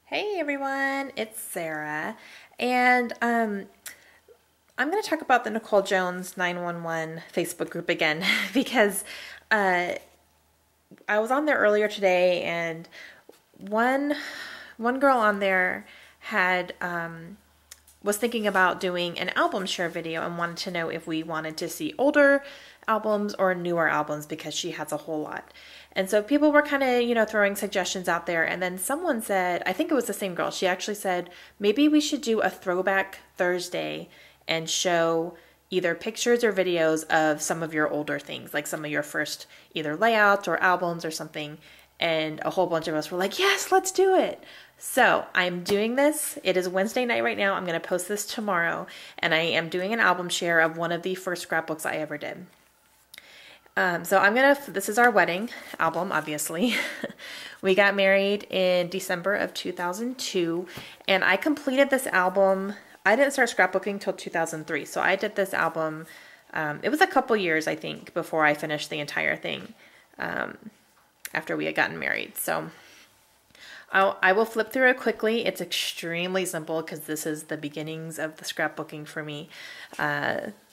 Hey everyone, it's Sarah, and I'm going to talk about the Nicole Jones 911 Facebook group again because uh, I was on there earlier today, and one one girl on there had was thinking about doing an album share video and wanted to know if we wanted to see older albums or newer albums because she has a whole lot. And so people were kind of, throwing suggestions out there. And then someone said, I think it was the same girl, she actually said, maybe we should do a Throwback Thursday and show either pictures or videos of some of your older things, like some of your first either layouts or albums or something. And a whole bunch of us were like, yes, let's do it. So I'm doing this. It is Wednesday night right now. I'm going to post this tomorrow. And I am doing an album share of one of the first scrapbooks I ever did. This is our wedding album, obviously. We got married in December of 2002, and I completed this album. I didn't start scrapbooking till 2003, so I did this album. It was a couple years, I think, before I finished the entire thing after we had gotten married. So I will flip through it quickly. It's extremely simple because this is the beginnings of the scrapbooking for me.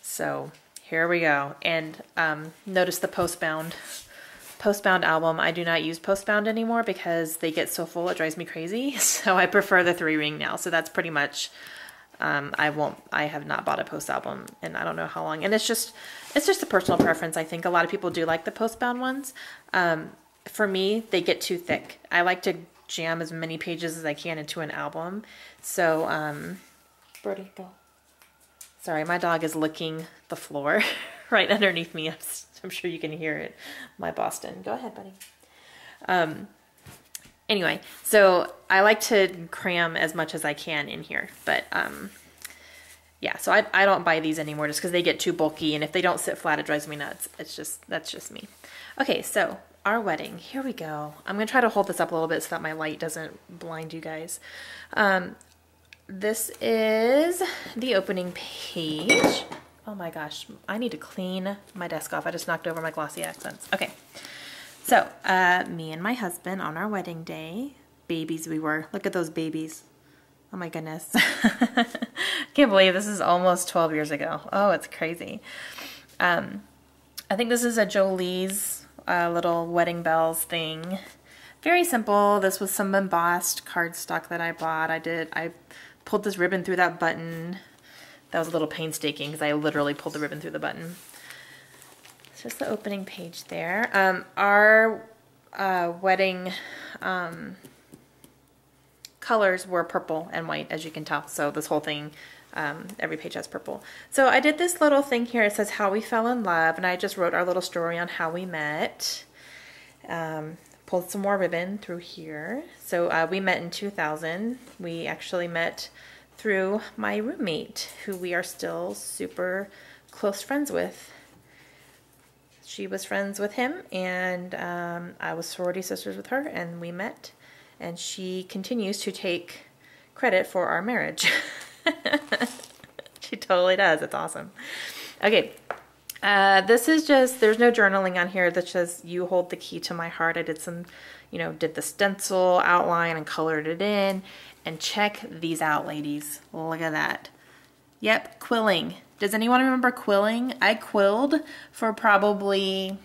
So here we go. And notice the postbound album. I do not use postbound anymore because they get so full it drives me crazy. So I prefer the 3-ring now. So that's pretty much, I have not bought a post album and I don't know how long. And it's just a personal preference. I think a lot of people do like the postbound ones. For me, they get too thick. I like to jam as many pages as I can into an album. So, Birdie, go. Sorry, my dog is licking the floor right underneath me. I'm sure you can hear it. My Boston. Go ahead, buddy. Anyway, so I like to cram as much as I can in here. But, yeah, so I don't buy these anymore just because they get too bulky. And if they don't sit flat, it drives me nuts. That's just me. Okay, so our wedding. Here we go. I'm going to try to hold this up a little bit so that my light doesn't blind you guys. This is the opening page. Oh my gosh, I need to clean my desk off. I just knocked over my glossy accents. Okay, so me and my husband on our wedding day. Babies we were. Look at those babies. Oh my goodness. Can't believe this is almost 12 years ago. Oh, it's crazy. I think this is a Jolie's little wedding bells thing. Very simple. This was some embossed cardstock that I bought. I pulled this ribbon through that button. That was a little painstaking because I literally pulled the ribbon through the button. It's just the opening page there. Our wedding colors were purple and white, as you can tell. So this whole thing, every page has purple. So I did this little thing here. It says how we fell in love, and I just wrote our little story on how we met. Pulled some more ribbon through here. So we met in 2000. We actually met through my roommate, who we are still super close friends with. She was friends with him, and I was sorority sisters with her, and we met. And she continues to take credit for our marriage. She totally does. It's awesome. Okay. This is just, there's no journaling on here. That's just, you hold the key to my heart. I did some, did the stencil outline and colored it in. And check these out, ladies. Look at that. Yep, quilling. Does anyone remember quilling? I quilled for probably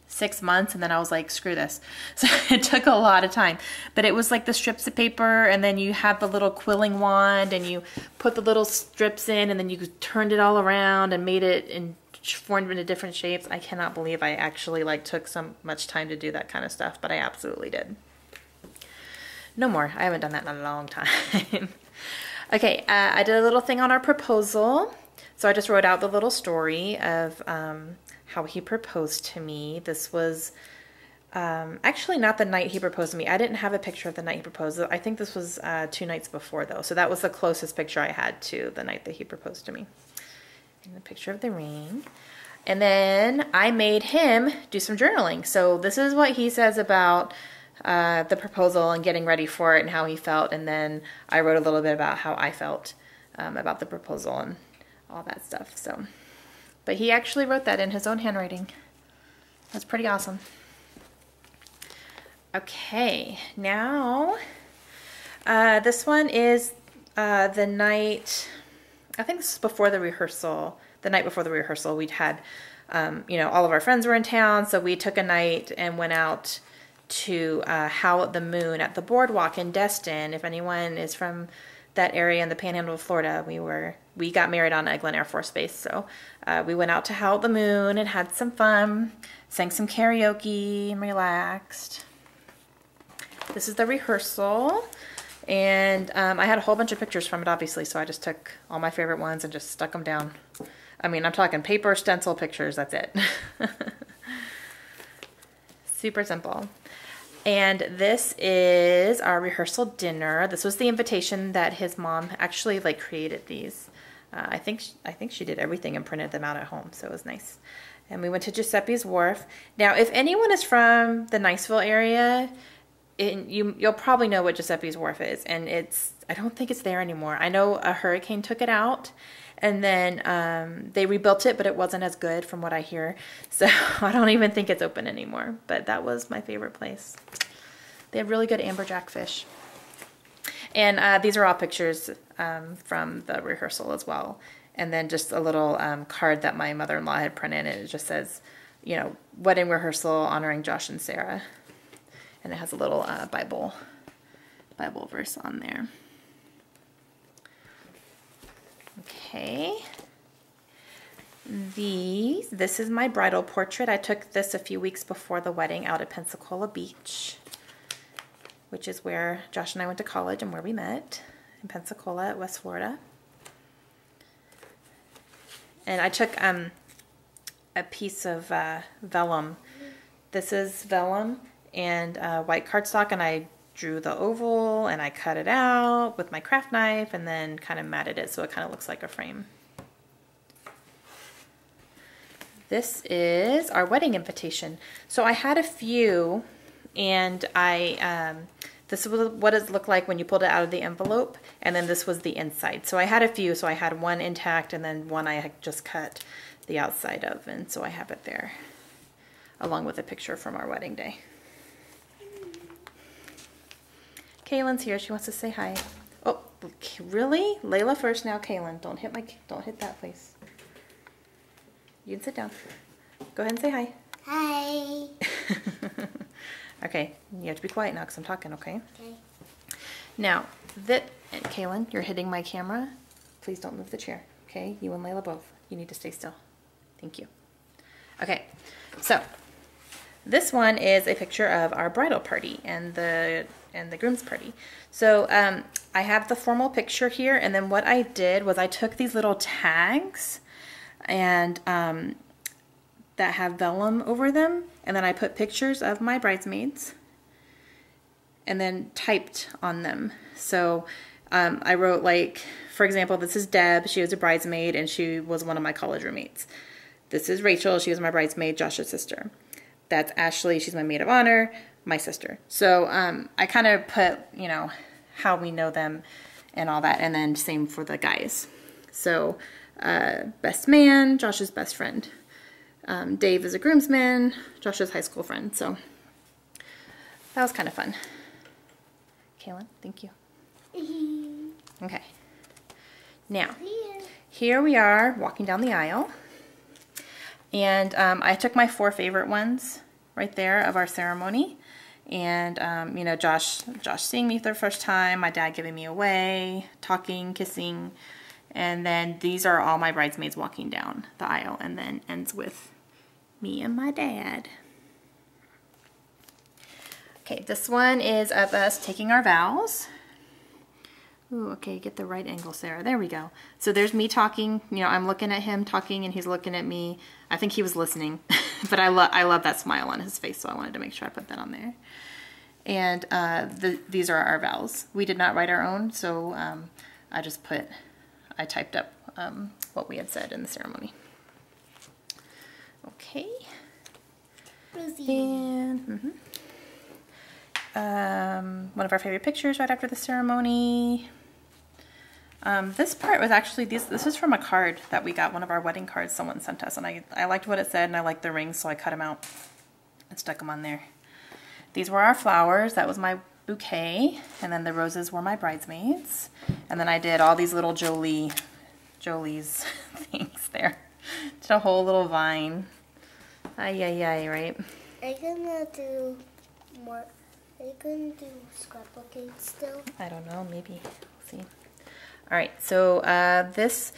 6 months, and then I was like, screw this. So it took a lot of time. But it was like the strips of paper, and then you have the little quilling wand, and you put the little strips in, and then you turned it all around and made it in formed into different shapes. I cannot believe I actually took so much time to do that kind of stuff, but I absolutely did. No more. I haven't done that in a long time. Okay, I did a little thing on our proposal. So I just wrote out the little story of how he proposed to me. This was actually not the night he proposed to me. I didn't have a picture of the night he proposed. I think this was 2 nights before, though. So that was the closest picture I had to the night that he proposed to me. And the picture of the ring. And then I made him do some journaling. So this is what he says about the proposal and getting ready for it and how he felt. And then I wrote a little bit about how I felt about the proposal and all that stuff. So, but he actually wrote that in his own handwriting. That's pretty awesome. Okay, now This one is the night, I think this is before the rehearsal. The night before the rehearsal, we'd had, you know, all of our friends were in town, so we took a night and went out to Howl at the Moon at the boardwalk in Destin. If anyone is from that area in the Panhandle of Florida, we got married on Eglin Air Force Base, so we went out to Howl at the Moon and had some fun, sang some karaoke and relaxed. This is the rehearsal, and I had a whole bunch of pictures from it, obviously, so I just took all my favorite ones and just stuck them down. I mean, I'm talking paper stencil pictures, that's it. Super simple. And this is our rehearsal dinner. This was the invitation that his mom actually like created these. I think she did everything and printed them out at home, so it was nice. And we went to Giuseppe's Wharf. Now, if anyone is from the Niceville area, you'll probably know what Giuseppe's Wharf is, and I don't think it's there anymore. I know a hurricane took it out, and then they rebuilt it, but it wasn't as good from what I hear. So I don't even think it's open anymore, but that was my favorite place. They have really good amberjack fish. And these are all pictures from the rehearsal as well. And then just a little card that my mother-in-law had printed, and it just says, you know, wedding rehearsal honoring Josh and Sarah. And it has a little Bible verse on there. Okay. This is my bridal portrait. I took this a few weeks before the wedding out at Pensacola Beach, which is where Josh and I went to college and where we met, in Pensacola at West Florida. And I took a piece of vellum. This is vellum and white cardstock, and I drew the oval and I cut it out with my craft knife and then kind of matted it so it kind of looks like a frame. This is our wedding invitation. So I had a few, and this was what it looked like when you pulled it out of the envelope, and then this was the inside. So I had a few, so I had one intact and then one I had just cut the outside of, and so I have it there along with a picture from our wedding day. Kaylin's here. She wants to say hi. Oh, really? Layla first, now Kaylin. Don't hit that, please. You can sit down. Go ahead and say hi. Hi. Okay, you have to be quiet now because I'm talking, okay? Okay. Now, Kaylin, you're hitting my camera. Please don't move the chair, okay? You and Layla both. You need to stay still. Thank you. Okay, so this one is a picture of our bridal party and the groom's party. So I have the formal picture here, and then what I did was I took these little tags and that have vellum over them, and then I put pictures of my bridesmaids and then typed on them. So I wrote, like, for example, this is Deb. She was a bridesmaid and she was one of my college roommates. This is Rachel. She was my bridesmaid, Josh's sister. That's Ashley. She's my maid of honor, my sister. So I kind of put, you know, how we know them and all that, and then same for the guys. So best man, Josh's best friend. Dave is a groomsman, Josh's high school friend. So that was kind of fun. Kaylin, thank you. Okay. Now, here we are walking down the aisle. And I took my 4 favorite ones right there of our ceremony. And, you know, Josh seeing me for the first time, my dad giving me away, talking, kissing. And then these are all my bridesmaids walking down the aisle, and then ends with me and my dad. Okay, this one is of us taking our vows. Ooh, okay, get the right angle, Sarah. There we go. So there's me talking. You know, I'm looking at him talking, and he's looking at me. I think he was listening, but I love that smile on his face, so I wanted to make sure I put that on there. And these are our vows. We did not write our own, so I typed up what we had said in the ceremony. Okay. And one of our favorite pictures right after the ceremony. This part was actually, this is from a card that we got, one of our wedding cards someone sent us, and I liked what it said, and I liked the rings, so I cut them out and stuck them on there. These were our flowers. That was my bouquet, and then the roses were my bridesmaids. And then I did all these little Jolie's things there. Just a whole little vine. Ay, ay, ay, right? Are you gonna do more? Are you gonna do scrapbooking still? I don't know, maybe. We'll see. All right, so this,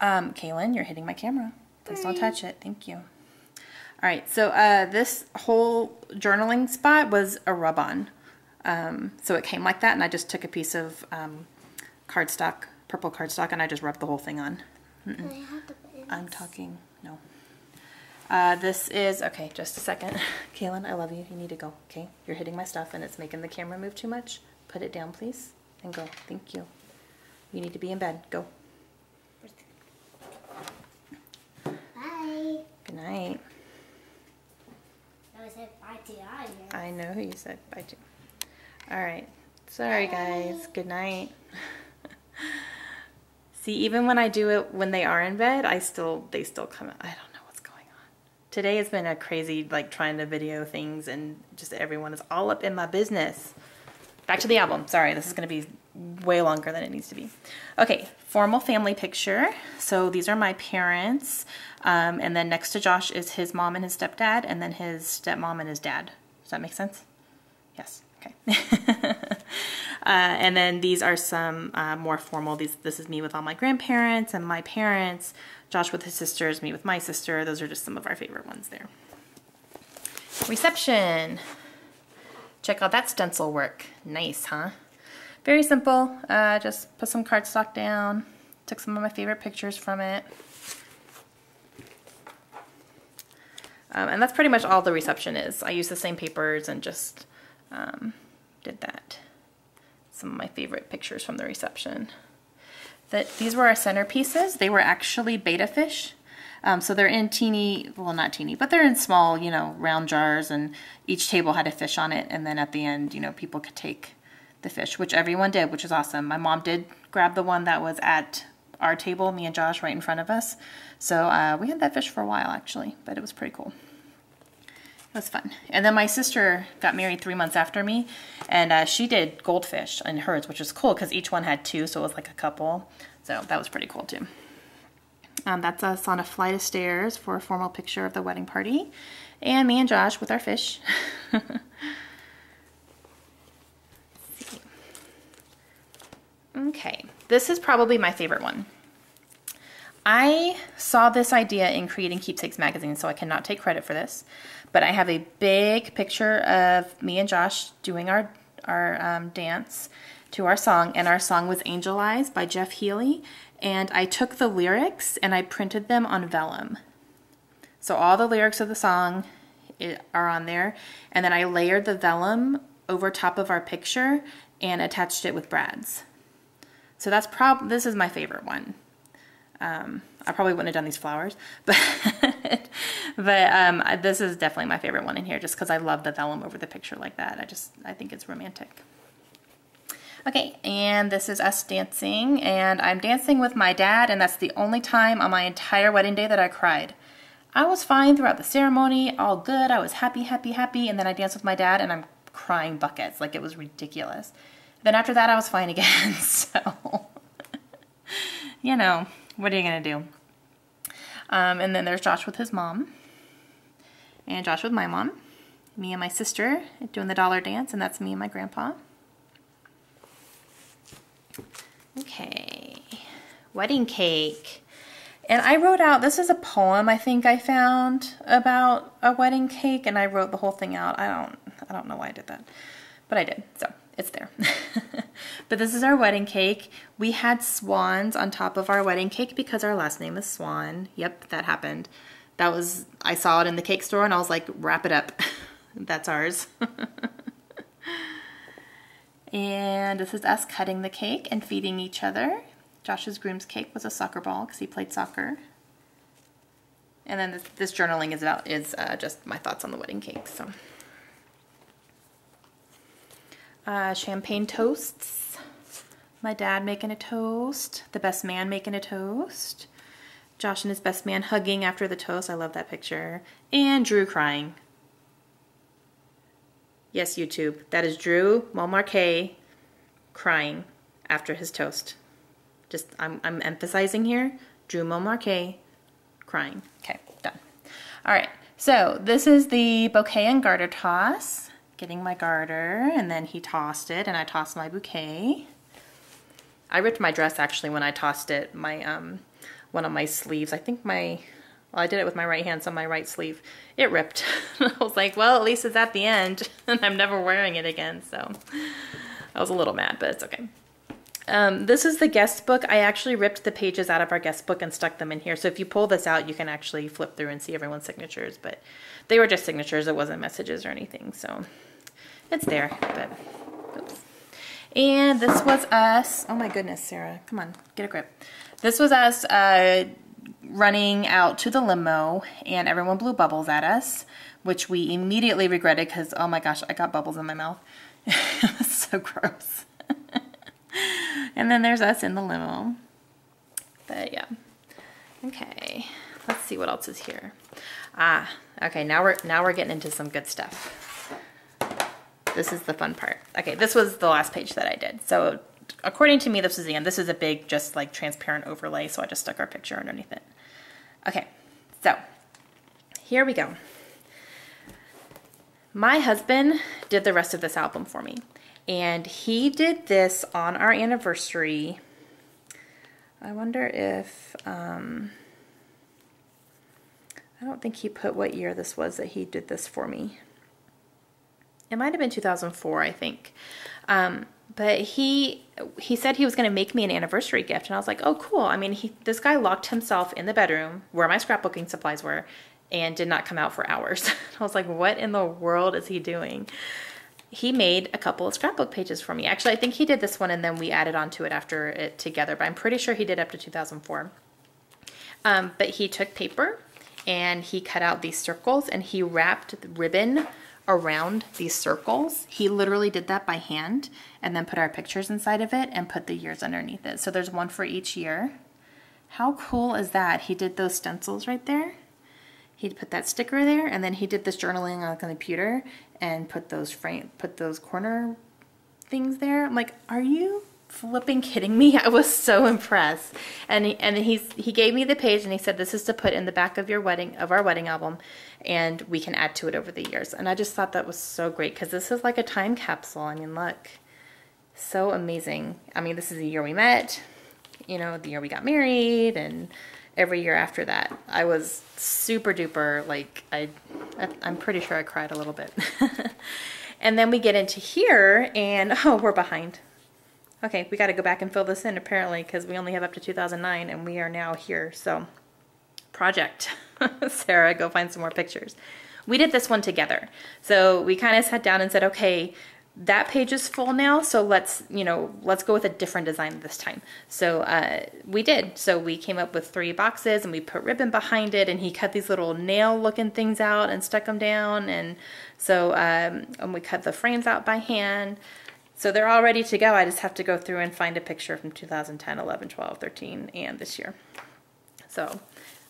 Kaylin, you're hitting my camera. Please don't touch it. Thank you. All right, so this whole journaling spot was a rub-on. So it came like that, and I just took a piece of cardstock, purple cardstock, and I just rubbed the whole thing on. I'm talking. No. This is, okay, just a second. Kaylin, I love you. You need to go, okay? You're hitting my stuff, and it's making the camera move too much. Put it down, please, and go. Thank you. You need to be in bed. Go. Bye. Good night. I said bye to you. I know who you said bye to. All right. Sorry, guys. Good night. See, even when I do it when they are in bed, they still come out. I don't know what's going on. Today has been a crazy, like, trying to video things, and just everyone is all up in my business. Back to the album. Sorry, this is going to be way longer than it needs to be. Okay, formal family picture. So these are my parents. And then next to Josh is his mom and his stepdad, and then his stepmom and his dad. Does that make sense? Yes. Okay. And then these are some more formal. This is me with all my grandparents and my parents. Josh with his sisters, me with my sister. Those are just some of our favorite ones there. Reception. Check out that stencil work. Nice, huh? Very simple. Just put some cardstock down. Took some of my favorite pictures from it. And that's pretty much all the reception is. I used the same papers and just did that. Some of my favorite pictures from the reception. These were our centerpieces. They were actually betta fish. So they're in teeny, well, not teeny, but they're in small, you know, round jars, and each table had a fish on it. And then at the end, you know, people could take the fish, which everyone did, which is awesome. My mom did grab the one that was at our table, me and Josh, right in front of us. So we had that fish for a while, actually, but it was pretty cool. It was fun. And then my sister got married 3 months after me, and she did goldfish in hers, which was cool because each one had 2, so it was like a couple. So that was pretty cool too. That's us on a flight of stairs for a formal picture of the wedding party. And me and Josh with our fish. Okay, this is probably my favorite one. I saw this idea in Creating Keepsakes magazine, so I cannot take credit for this. But I have a big picture of me and Josh doing our dance to our song, and our song was Angel Eyes by Jeff Healey. And I took the lyrics and I printed them on vellum. So all the lyrics of the song are on there, and then I layered the vellum over top of our picture and attached it with brads. So that's this is my favorite one. I probably wouldn't have done these flowers, but this is definitely my favorite one in here, just because I love the vellum over the picture like that. I think it's romantic. Okay, and this is us dancing, and I'm dancing with my dad, and that's the only time on my entire wedding day that I cried. I was fine throughout the ceremony, all good. I was happy, happy, happy, and then I danced with my dad, and I'm crying buckets. Like, it was ridiculous. Then after that, I was fine again, so, you know, what are you going to do? And then there's Josh with his mom, and Josh with my mom, me and my sister doing the dollar dance, and that's me and my grandpa. Okay, wedding cake. And I wrote out, this is a poem I think I found about a wedding cake, and I wrote the whole thing out. I don't know why I did that, but I did, so it's there. But this is our wedding cake. We had swans on top of our wedding cake because our last name is Swan. Yep, that happened. I saw it in the cake store and I was like, wrap it up. That's ours. And this is us cutting the cake and feeding each other. Josh's groom's cake was a soccer ball because he played soccer. And then this journaling is just my thoughts on the wedding cake. So, champagne toasts. My dad making a toast. The best man making a toast. Josh and his best man hugging after the toast. I love that picture. And Drew crying. Yes, YouTube. That is Drew Mulmarquet crying after his toast. Just, I'm emphasizing here, Drew Mulmarquet crying. Okay, done. All right, so this is the bouquet and garter toss. Getting my garter, and then he tossed it, and I tossed my bouquet. I ripped my dress actually when I tossed it. My one of my sleeves, I think well, I did it with my right hand, so my right sleeve, it ripped. I was like, well, at least it's at the end, and I'm never wearing it again, so I was a little mad, but it's okay. This is the guest book. I actually ripped the pages out of our guest book and stuck them in here, so if you pull this out, you can actually flip through and see everyone's signatures, but they were just signatures. It wasn't messages or anything, so it's there, but oops. And this was us. Oh my goodness, Sarah, come on, get a grip. This was us running out to the limo, and everyone blew bubbles at us, which we immediately regretted because, oh my gosh, I got bubbles in my mouth. It was so gross. And then there's us in the limo. But yeah. Okay, let's see what else is here. Okay, now we're getting into some good stuff. This is the fun part. Okay, this was the last page that I did. So according to me, this is the end. This is a big, just like transparent overlay, so I just stuck our picture underneath it. Okay, so here we go. My husband did the rest of this album for me, and he did this on our anniversary. I wonder if, I don't think he put what year this was that he did this for me. It might have been 2004, I think. But he said he was going to make me an anniversary gift, and I was like, oh, cool. I mean, this guy locked himself in the bedroom where my scrapbooking supplies were and did not come out for hours. I was like, what in the world is he doing? He made a couple of scrapbook pages for me. Actually, I think he did this one, and then we added on to it after it together, but I'm pretty sure he did up to 2004. But he took paper, and he cut out these circles, and he wrapped the ribbon around these circles. He literally did that by hand and then put our pictures inside of it and put the years underneath it. So there's one for each year. How cool is that? He did those stencils right there. He put that sticker there, and then he did this journaling on the computer and put those corner things there. I'm like, are you flipping kidding me? I was so impressed. And he gave me the page, and he said, this is to put in the back of our wedding album, and we can add to it over the years. And I just thought that was so great, because this is like a time capsule. I mean, look, so amazing. I mean, this is the year we met, you know, the year we got married, and every year after that. I was super duper, like, I'm pretty sure I cried a little bit. And then we get into here, and oh, we're behind. Okay, we got to go back and fill this in apparently, because we only have up to 2009, and we are now here. So, project. Sarah, go find some more pictures. We did this one together. So we kind of sat down and said, okay, that page is full now, so let's go with a different design this time. So we did. So we came up with 3 boxes, and we put ribbon behind it, and he cut these little nail looking things out and stuck them down. And so and we cut the frames out by hand. So they're all ready to go. I just have to go through and find a picture from 2010, 11, 12, 13, and this year. So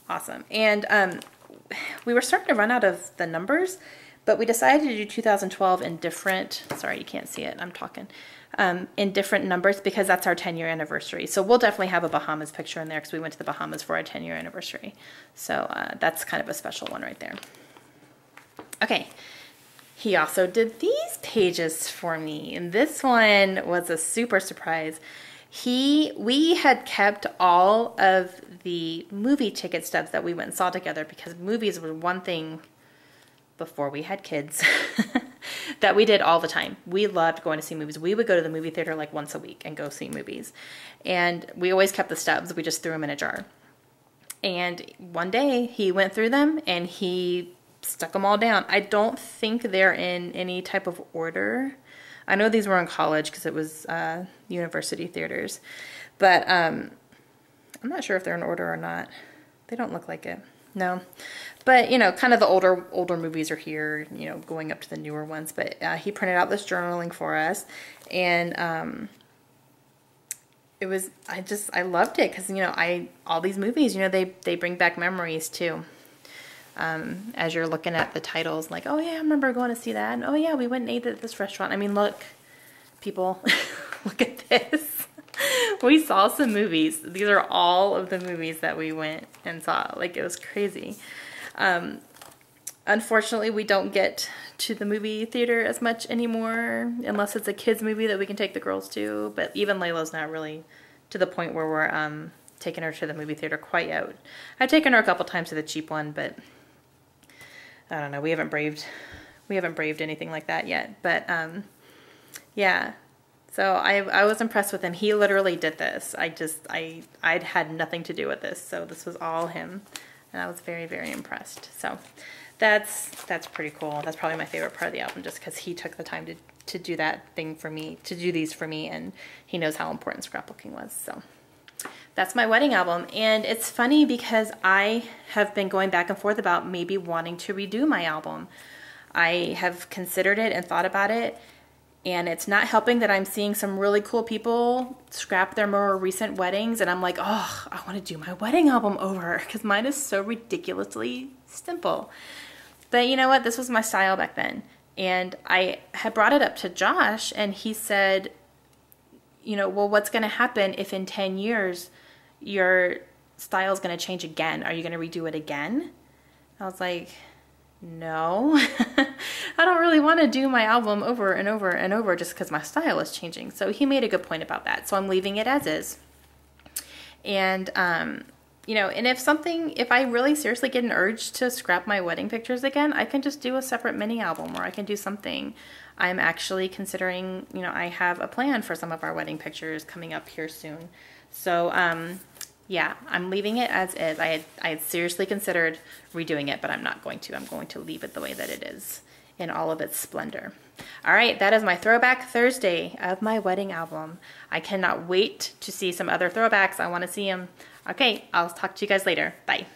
awesome. And we were starting to run out of the numbers, but we decided to do 2012 in different, sorry, you can't see it, I'm talking, in different numbers, because that's our 10-year anniversary. So we'll definitely have a Bahamas picture in there, because we went to the Bahamas for our 10-year anniversary. So that's kind of a special one right there. Okay. He also did these pages for me, and this one was a super surprise. We had kept all of the movie ticket stubs that we went and saw together, because movies were one thing before we had kids that we did all the time. We loved going to see movies. We would go to the movie theater like once a week and go see movies, and we always kept the stubs. We just threw them in a jar. And one day he went through them and he stuck them all down. I don't think they're in any type of order. I know these were in college because it was university theaters, but I'm not sure if they're in order or not. They don't look like it. No, but you know, kind of the older movies are here, you know, going up to the newer ones. But he printed out this journaling for us, and it was, I loved it, because you know, all these movies, you know, they bring back memories too. as you're looking at the titles, like, oh yeah, I remember going to see that, and oh yeah, we went and ate at this restaurant. I mean, look, people, look at this. We saw some movies. These are all of the movies that we went and saw. Like, it was crazy. Unfortunately, we don't get to the movie theater as much anymore, unless it's a kids movie that we can take the girls to. But even Layla's not really to the point where we're taking her to the movie theater quite yet. I've taken her a couple times to the cheap one, but I don't know. We haven't braved anything like that yet. But yeah. So I was impressed with him. He literally did this. I'd had nothing to do with this, so this was all him, and I was very, very impressed. So that's pretty cool. That's probably my favorite part of the album, just because he took the time to do that thing for me, to do these for me, and he knows how important scrapbooking was. So that's my wedding album, and it's funny because I have been going back and forth about maybe wanting to redo my album. I have considered it and thought about it. And it's not helping that I'm seeing some really cool people scrap their more recent weddings. And I'm like, oh, I want to do my wedding album over because mine is so ridiculously simple. But you know what? This was my style back then. And I had brought it up to Josh and he said, you know, well, what's going to happen if in 10 years your style is going to change again? Are you going to redo it again? I was like, no, I don't really want to do my album over and over and over just because my style is changing. So he made a good point about that. So I'm leaving it as is. And, you know, and if I really seriously get an urge to scrap my wedding pictures again, I can just do a separate mini album, or I can do something. I'm actually considering, you know, I have a plan for some of our wedding pictures coming up here soon. So, yeah, I'm leaving it as is. I had seriously considered redoing it, but I'm not going to. I'm going to leave it the way that it is in all of its splendor. All right, that is my Throwback Thursday of my wedding album. I cannot wait to see some other throwbacks. I want to see them. Okay, I'll talk to you guys later. Bye.